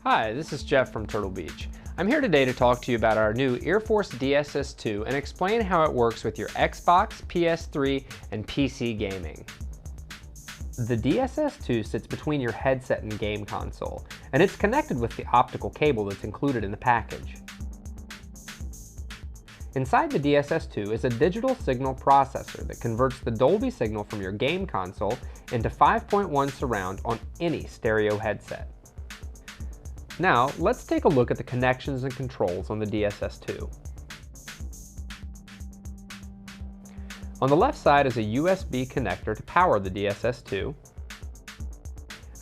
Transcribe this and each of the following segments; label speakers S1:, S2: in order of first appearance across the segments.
S1: Hi, this is Jeff from Turtle Beach. I'm here today to talk to you about our new Earforce DSS2 and explain how it works with your Xbox, PS3, and PC gaming. The DSS2 sits between your headset and game console, and it's connected with the optical cable that's included in the package. Inside the DSS2 is a digital signal processor that converts the Dolby signal from your game console into 5.1 surround on any stereo headset. Now, let's take a look at the connections and controls on the DSS2. On the left side is a USB connector to power the DSS2,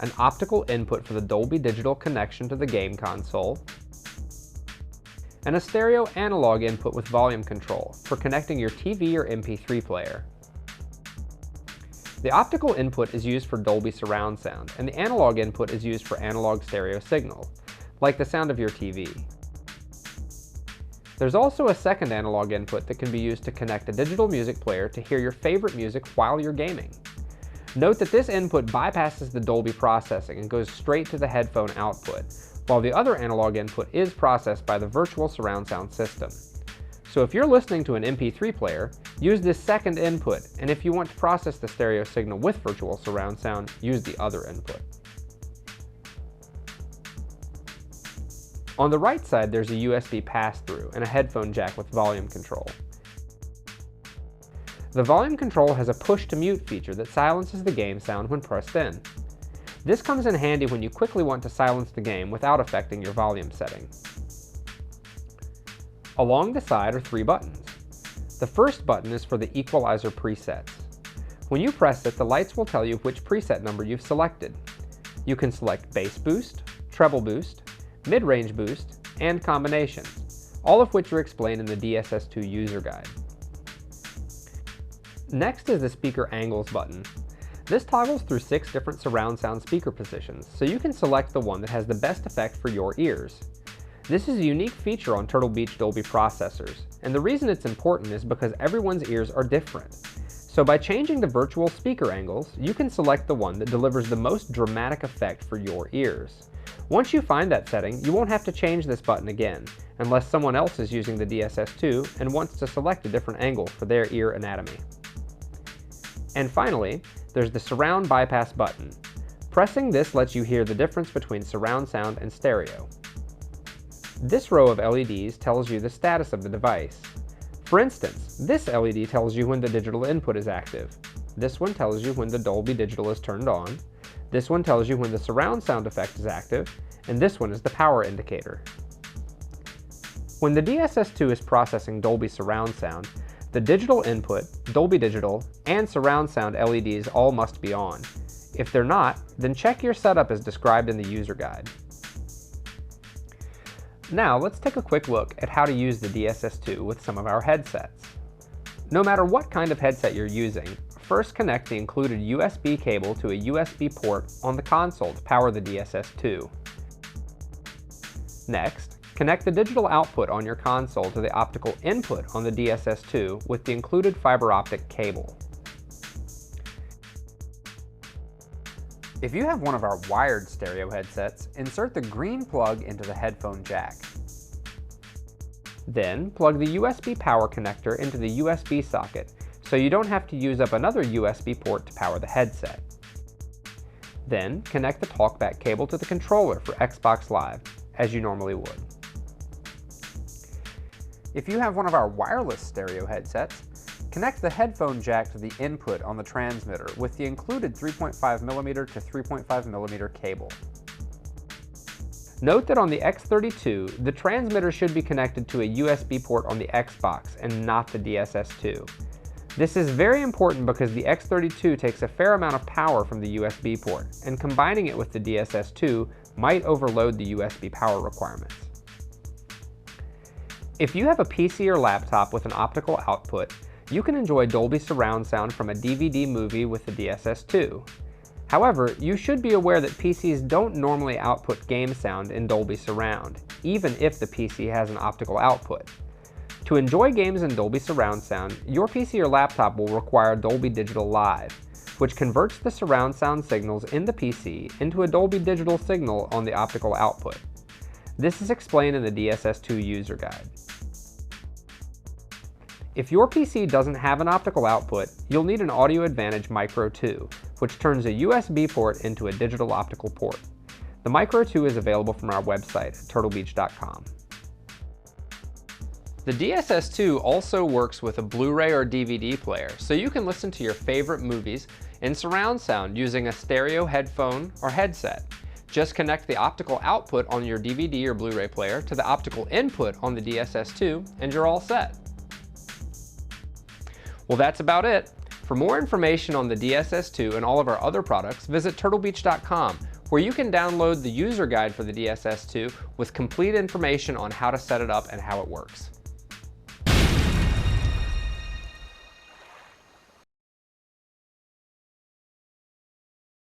S1: an optical input for the Dolby Digital connection to the game console, and a stereo analog input with volume control for connecting your TV or MP3 player. The optical input is used for Dolby surround sound, and the analog input is used for analog stereo signal, like the sound of your TV. There's also a second analog input that can be used to connect a digital music player to hear your favorite music while you're gaming. Note that this input bypasses the Dolby processing and goes straight to the headphone output, while the other analog input is processed by the virtual surround sound system. So if you're listening to an MP3 player, use this second input, and if you want to process the stereo signal with virtual surround sound, use the other input. On the right side, there's a USB pass-through and a headphone jack with volume control. The volume control has a push-to-mute feature that silences the game sound when pressed in. This comes in handy when you quickly want to silence the game without affecting your volume setting. Along the side are three buttons. The first button is for the equalizer presets. When you press it, the lights will tell you which preset number you've selected. You can select bass boost, treble boost, mid-range boost, and combination, all of which are explained in the DSS2 user guide. Next is the speaker angles button. This toggles through 6 different surround sound speaker positions, so you can select the one that has the best effect for your ears. This is a unique feature on Turtle Beach Dolby processors, and the reason it's important is because everyone's ears are different. So by changing the virtual speaker angles, you can select the one that delivers the most dramatic effect for your ears. Once you find that setting, you won't have to change this button again, unless someone else is using the DSS2 and wants to select a different angle for their ear anatomy. And finally, there's the surround bypass button. Pressing this lets you hear the difference between surround sound and stereo. This row of LEDs tells you the status of the device. For instance, this LED tells you when the digital input is active. This one tells you when the Dolby Digital is turned on. This one tells you when the surround sound effect is active, and this one is the power indicator. When the DSS2 is processing Dolby surround sound, the digital input, Dolby Digital, and surround sound LEDs all must be on. If they're not, then check your setup as described in the user guide. Now let's take a quick look at how to use the DSS2 with some of our headsets. No matter what kind of headset you're using, first connect the included USB cable to a USB port on the console to power the DSS2. Next, connect the digital output on your console to the optical input on the DSS2 with the included fiber optic cable. If you have one of our wired stereo headsets, insert the green plug into the headphone jack. Then, plug the USB power connector into the USB socket, so you don't have to use up another USB port to power the headset. Then, connect the TalkBack cable to the controller for Xbox Live, as you normally would. If you have one of our wireless stereo headsets, connect the headphone jack to the input on the transmitter with the included 3.5mm to 3.5mm cable. Note that on the X32, the transmitter should be connected to a USB port on the Xbox and not the DSS2. This is very important because the X32 takes a fair amount of power from the USB port, and combining it with the DSS2 might overload the USB power requirements. If you have a PC or laptop with an optical output, you can enjoy Dolby surround sound from a DVD movie with the DSS2. However, you should be aware that PCs don't normally output game sound in Dolby surround, even if the PC has an optical output. To enjoy games in Dolby surround sound, your PC or laptop will require Dolby Digital Live, which converts the surround sound signals in the PC into a Dolby Digital signal on the optical output. This is explained in the DSS2 user guide. If your PC doesn't have an optical output, you'll need an Audio Advantage Micro 2, which turns a USB port into a digital optical port. The Micro 2 is available from our website at turtlebeach.com. The DSS2 also works with a Blu-ray or DVD player, so you can listen to your favorite movies in surround sound using a stereo headphone or headset. Just connect the optical output on your DVD or Blu-ray player to the optical input on the DSS2 and you're all set. Well, that's about it. For more information on the DSS2 and all of our other products, visit turtlebeach.com, where you can download the user guide for the DSS2 with complete information on how to set it up and how it works.